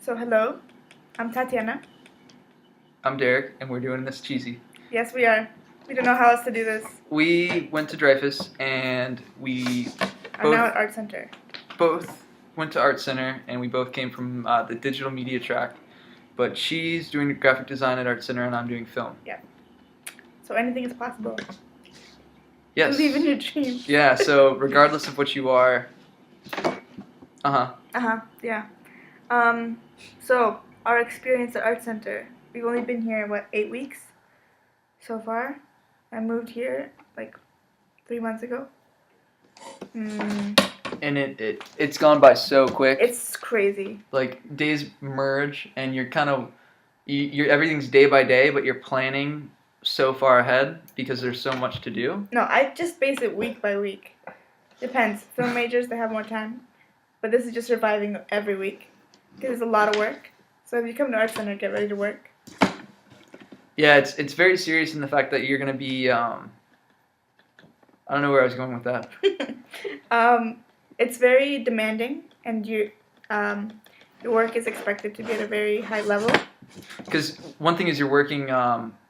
So hello, I'm Tatiana. I'm Derek, and we're doing this cheesy. Yes, we are. We don't know how else to do this. We went to Dreyfus, and we I'm now both at Art Center. both went to Art Center, and we both came from the digital media track. But she's doing graphic design at Art Center, and I'm doing film. Yeah. So anything is possible. Yes. Believe in your dreams. Yeah. So regardless of what you are. Yeah. So our experience at Art Center. We've only been here 8 weeks so far. I moved here like 3 months ago. And it's gone by so quick. It's crazy. Like days merge, and you're kind of you're everything's day by day, but you're planning so far ahead because there's so much to do. No, I just base it week by week. Depends. Film majors, they have more time. But this is just surviving every week because it's a lot of work. So if you come to Art Center, get ready to work. Yeah, it's very serious in the fact that you're going to be, I don't know where I was going with that. It's very demanding, and your work is expected to be at a very high level. Because one thing is you're working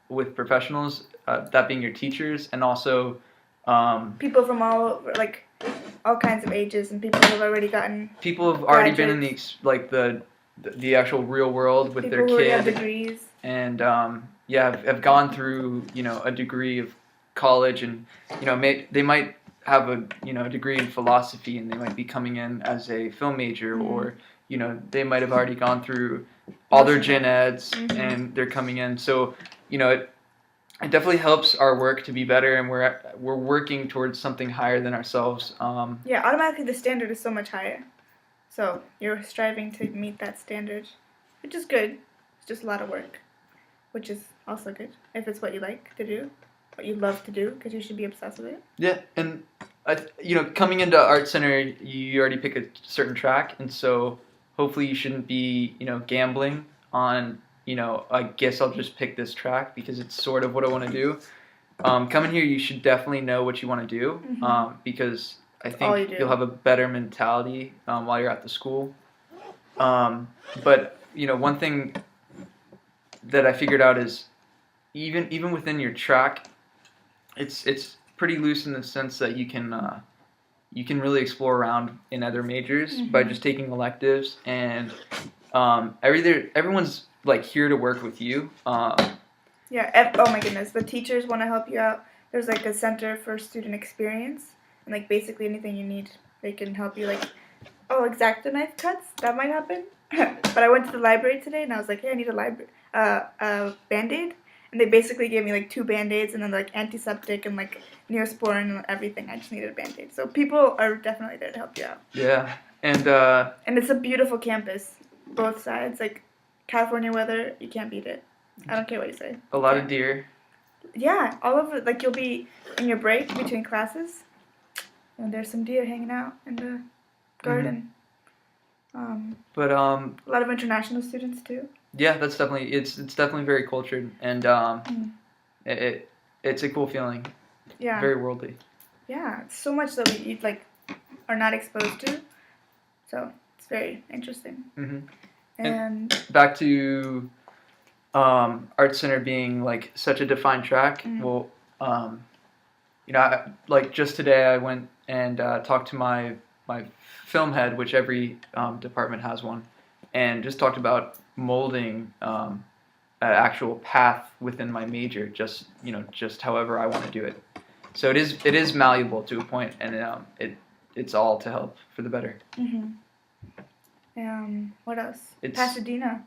with professionals, that being your teachers, and also people from all kinds of ages, and people who have already gotten people have already been in graduates. the actual real world with People their who already kid, have degrees. and have gone through a degree of college, and they might have a degree in philosophy, and they might be coming in as a film major, or they might have already gone through all their gen eds, and they're coming in. So it definitely helps our work to be better, and we're working towards something higher than ourselves. Yeah, automatically the standard is so much higher. So you're striving to meet that standard, which is good. It's just a lot of work, which is also good if it's what you like to do, what you love to do, because you should be obsessed with it. Yeah, and coming into Art Center, you already pick a certain track, and so hopefully you shouldn't be gambling on I guess I'll just pick this track because it's sort of what I want to do. Coming here, you should definitely know what you want to do, because I think you'll have a better mentality while you're at the school. But one thing that I figured out is even within your track, it's pretty loose in the sense that you can really explore around in other majors by just taking electives, and everyone's like here to work with you. Yeah. Oh my goodness, the teachers want to help you out. There's like a center for student experience, and like basically anything you need, they can help you. Like, X-Acto knife cuts, that might happen. But I went to the library today, and I was like, hey, I need a Band-Aid, and they basically gave me like 2 Band-Aids, and then like antiseptic and like Neosporin and everything. I just needed a Band-Aid. So people are definitely there to help you out. Yeah, and it's a beautiful campus, both sides. Like California weather, you can't beat it. I don't care what you say. a lot of deer. Yeah, all of it. Like you'll be in your break between classes, and there's some deer hanging out in the garden. But a lot of international students too. Yeah, that's definitely it's definitely very cultured, and it's a cool feeling. Yeah. Very worldly. Yeah, it's so much that we are not exposed to, so it's very interesting. And back to Art Center being like such a defined track. Well, like just today I went and talked to my film head, which every department has one, and just talked about molding an actual path within my major, just however I want to do it. So it is malleable to a point, and it's all to help for the better. What else? Pasadena.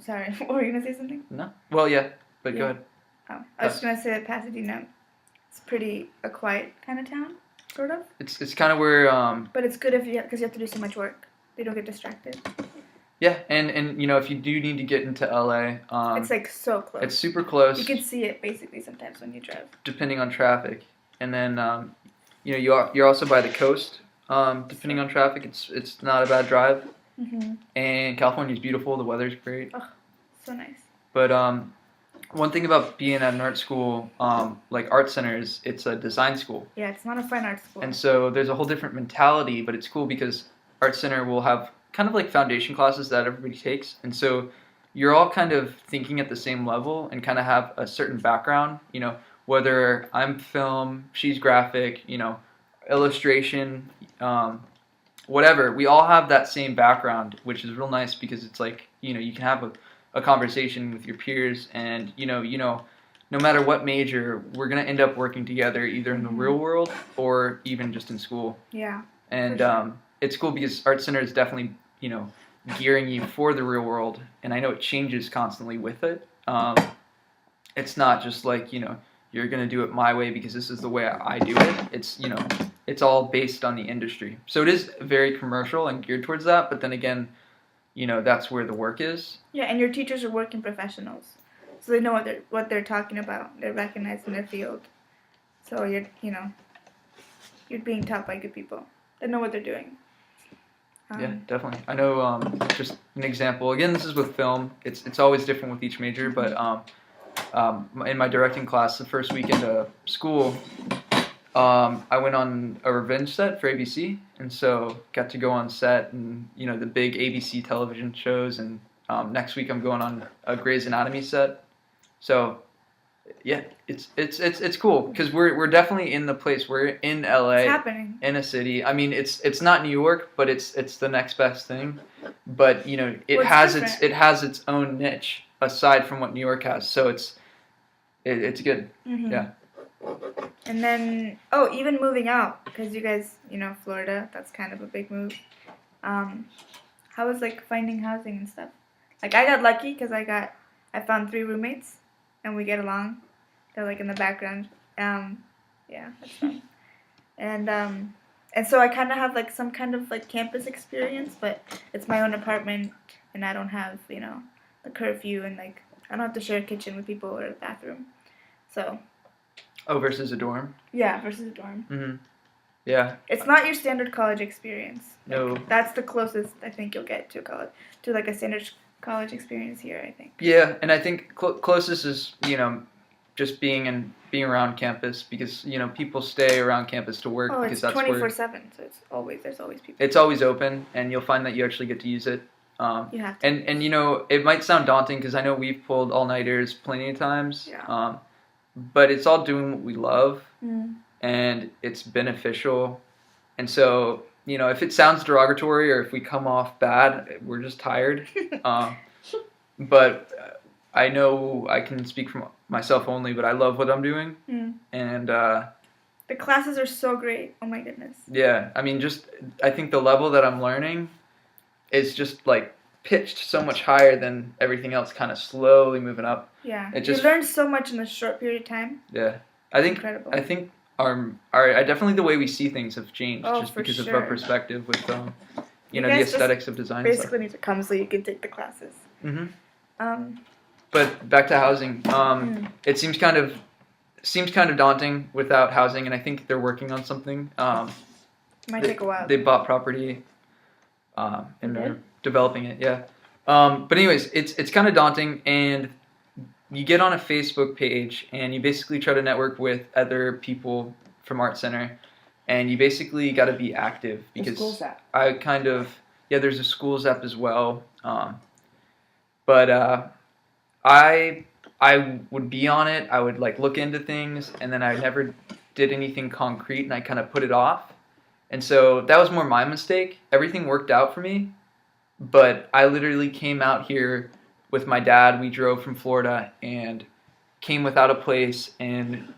Sorry, were you gonna say something? No. Well, yeah, but go ahead. Oh, I was just gonna say that Pasadena, it's pretty a quiet kind of town, sort of. It's kind of where. But it's good because you have to do so much work. They don't get distracted. Yeah, and if you do need to get into LA, it's like so close. It's super close. You can see it basically sometimes when you drive. Depending on traffic, and then you're also by the coast. Depending on traffic, it's not a bad drive. And California's beautiful. The weather's great. Oh, so nice. But one thing about being at an art school, like Art Center, is it's a design school. Yeah, it's not a fine art school. And so there's a whole different mentality, but it's cool because Art Center will have kind of like foundation classes that everybody takes, and so you're all kind of thinking at the same level and kind of have a certain background. Whether I'm film, she's graphic, illustration, whatever. We all have that same background, which is real nice because it's like you can have a conversation with your peers, and no matter what major, we're gonna end up working together either in the real world or even just in school. Yeah. And sure. it's cool because Art Center is definitely gearing you for the real world, and I know it changes constantly with it. It's not just like you're gonna do it my way because this is the way I do it. It's all based on the industry, so it is very commercial and geared towards that. But then again, that's where the work is. Yeah, and your teachers are working professionals, so they know what they're talking about. They're recognized in their field, so you're being taught by good people. They know what they're doing. Yeah, definitely. I know. Just an example. Again, this is with film. It's always different with each major, but in my directing class, the first week into school, I went on a revenge set for ABC, and so got to go on set and the big ABC television shows. And next week I'm going on a Grey's Anatomy set. So yeah, it's cool because we're definitely in the place. We're in LA, It's happening. in a city. I mean, it's not New York, but it's the next best thing. But it Well, has different. it has its own niche aside from what New York has. So it's good. Mm-hmm. Yeah. And then, even moving out, because you guys, Florida, that's kind of a big move. How was like finding housing and stuff? Like I got lucky because I found 3 roommates, and we get along. They're like in the background. Yeah, that's fun. And so I kind of have like some kind of like campus experience, but it's my own apartment, and I don't have the curfew, and like I don't have to share a kitchen with people or a bathroom. So. Oh, versus a dorm. Yeah, versus a dorm. Mm-hmm. Yeah. It's not your standard college experience. No. That's the closest I think you'll get to college, to like a standard college experience here, I think. Yeah, and I think closest is just being around campus because people stay around campus to work because It's that's 24/7, so there's always people. it's always open, and you'll find that you actually get to use it. You have to. And it might sound daunting because I know we've pulled all-nighters plenty of times. Yeah. But it's all doing what we love, Mm. and it's beneficial. And so, if it sounds derogatory or if we come off bad, we're just tired. But I know I can speak for myself only, but I love what I'm doing. Mm. And The classes are so great. Oh my goodness. yeah, I mean, I think the level that I'm learning is just like pitched so much higher than everything else, kind of slowly moving up. Yeah. It just- You learn so much in a short period of time. Yeah, I think Incredible. our definitely the way we see things have changed just for because of sure. our perspective with You the guys just aesthetics of design. And stuff. Basically need to come so you can take the classes. Mm-hmm. But back to housing, it seems kind of daunting without housing, and I think they're working on something. Might take a while. They bought property, and they're developing it. Yeah. But anyways, it's kind of daunting, and you get on a Facebook page, and you basically try to network with other people from Art Center, and you basically got to be active because schools app. there's a schools app as well. But I would be on it. I would like look into things, and then I never did anything concrete, and I kind of put it off. And so that was more my mistake. Everything worked out for me, but I literally came out here with my dad. We drove from Florida and came without a place and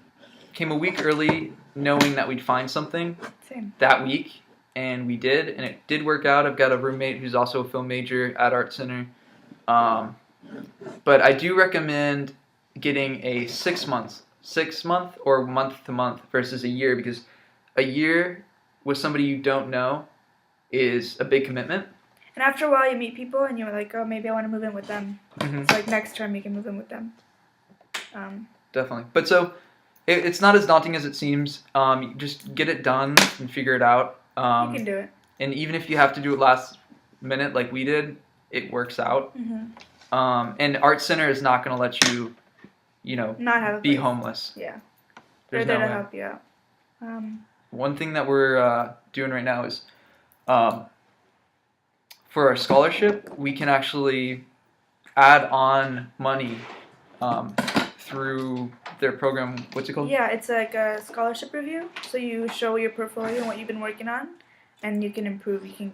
came a week early knowing that we'd find something that week, and we did, and it did work out. I've got a roommate who's also a film major at Art Center. But I do recommend getting a 6 month or month to month versus a year, because a year with somebody you don't know is a big commitment. And after a while, you meet people, and you're like, oh, maybe I want to move in with them. Mm-hmm. So like next term, you can move in with them. Definitely. But so it's not as daunting as it seems. You just get it done and figure it out. You can do it. And even if you have to do it last minute like we did, it works out. Mm-hmm. And Art Center is not going to let you, Not have a be place. homeless. Yeah. There's They're there no to way. help you out. One thing that we're doing right now is for our scholarship, we can actually add on money through their program. What's it called? Yeah, it's like a scholarship review. So you show your portfolio and what you've been working on, and you can improve. You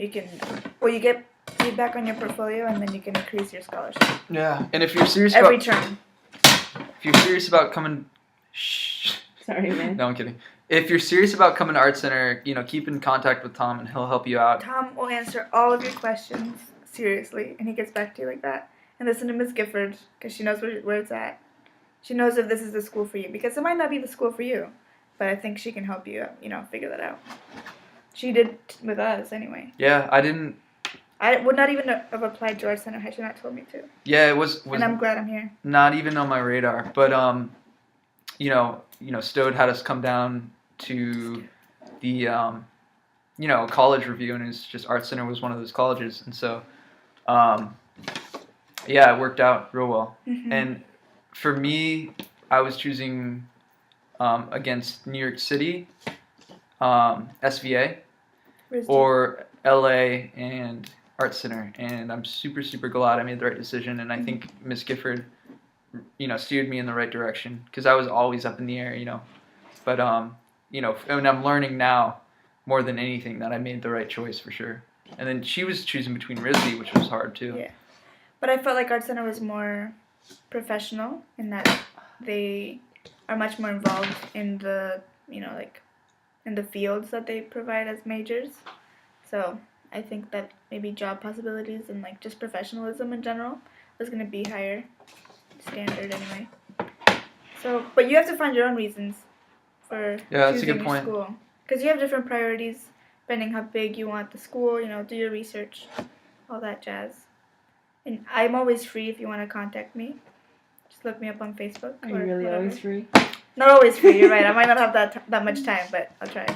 get feedback on your portfolio, and then you can increase your scholarship. Yeah, and if you're serious every term. If you're serious about coming, Sorry, man. No, I'm kidding. If you're serious about coming to Art Center, keep in contact with Tom, and he'll help you out. Tom will answer all of your questions seriously, and he gets back to you like that. And listen to Ms. Gifford, because she knows where it's at. She knows if this is the school for you, because it might not be the school for you, but I think she can help you, figure that out. She did with us anyway. Yeah, I would not even have applied to Art Center had she not told me to. Yeah, it was and I'm glad I'm here. Not even on my radar, but Stode had us come down to the college review, and it's just Art Center was one of those colleges, and so it worked out real well. Mm-hmm. And for me, I was choosing against New York City, SVA, or LA and Art Center, and I'm super, super glad I made the right decision, and I think Miss Gifford, steered me in the right direction, because I was always up in the air, but, and I'm learning now more than anything that I made the right choice for sure. And then she was choosing between Risley, which was hard too. Yeah, but I felt like Art Center was more professional in that they are much more involved in the, in the fields that they provide as majors. So I think that maybe job possibilities and just professionalism in general was going to be higher standard anyway. So, but you have to find your own reasons for that's choosing a good point. your school, because you have different priorities depending how big you want the school. Do your research, all that jazz. And I'm always free if you want to contact me. Just look me up on Facebook. Are you really whatever. always free? Not always free. You're right. I might not have that much time, but I'll try.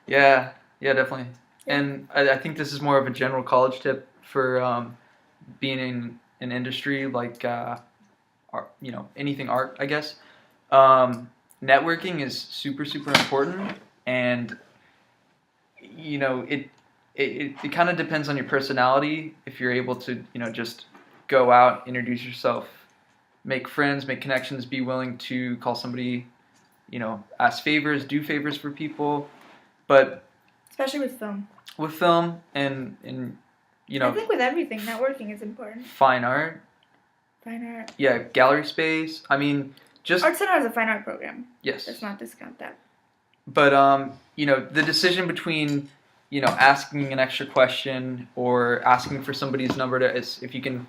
Yeah, definitely. And I think this is more of a general college tip for being in an industry like art, anything art, I guess. Networking is super, super important, and it kind of depends on your personality. If you're able to just go out, introduce yourself, make friends, make connections, be willing to call somebody, ask favors, do favors for people, but especially with film. With film and I think with everything, networking is important. Fine art. Fine art. Yeah, gallery space. I mean, just Art Center has a fine art program. Yes. Let's not discount that. But the decision between asking an extra question or asking for somebody's number if you can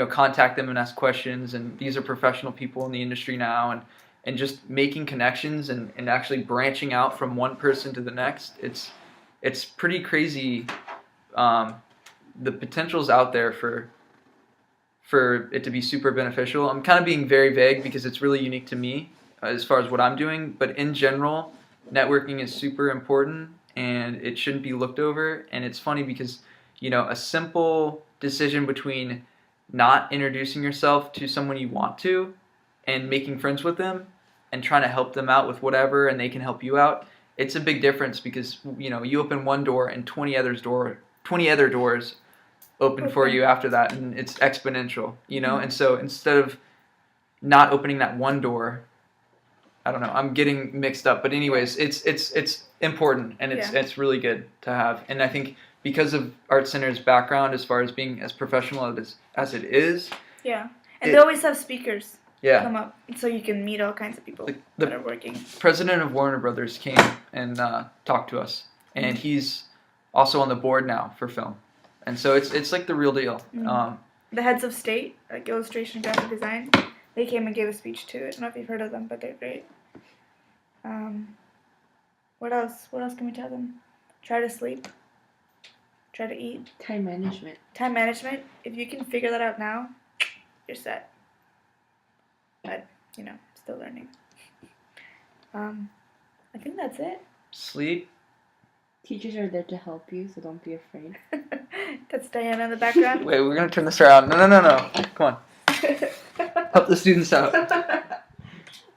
contact them and ask questions, and these are professional people in the industry now, and just making connections and actually branching out from one person to the next, it's pretty crazy. The potential's out there for it to be super beneficial. I'm kind of being very vague because it's really unique to me as far as what I'm doing, but in general, networking is super important and it shouldn't be looked over. And it's funny because a simple decision between not introducing yourself to someone you want to and making friends with them and trying to help them out with whatever, and they can help you out, it's a big difference because you open one door and 20 other doors open for you after that, and it's exponential, and so instead of not opening that one door, I don't know, I'm getting mixed up, but anyways, it's important, and it's really good to have. And I think because of Art Center's background as far as being as professional as it is, and they always have speakers come up, so you can meet all kinds of people that are working. President of Warner Brothers came and talked to us, and he's also on the board now for film, and so it's like the real deal. The heads of state, like illustration, graphic design, they came and gave a speech too. I don't know if you've heard of them, but they're great. What else? What else can we tell them? Try to sleep. Try to eat. Time management. Time management. If you can figure that out now, you're set. But, still learning. I think that's it. Sleep. Teachers are there to help you, so don't be afraid. That's Diana in the background. Wait, we're going to turn this around. No. Come on. Help the students out.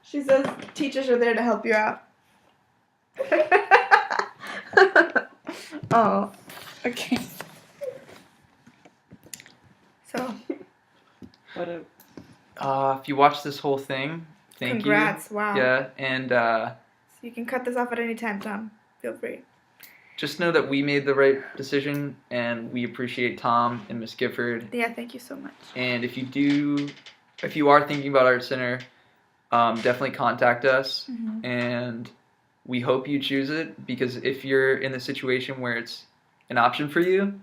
She says teachers are there to help you out. Oh, okay. So, What a If you watch this whole thing, thank congrats. you. Wow. Yeah, and So you can cut this off at any time, Tom. Feel free. just know that we made the right decision, and we appreciate Tom and Miss Gifford. Yeah, thank you so much. And if you are thinking about Art Center, definitely contact us, and we hope you choose it, because if you're in the situation where it's an option for you,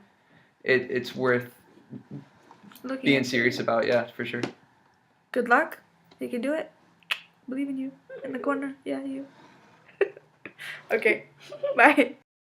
it's worth Looking being into serious it. about. Yeah, for sure. Good luck. You can do it. Believe in you. In the corner. Yeah, you. Okay. Bye.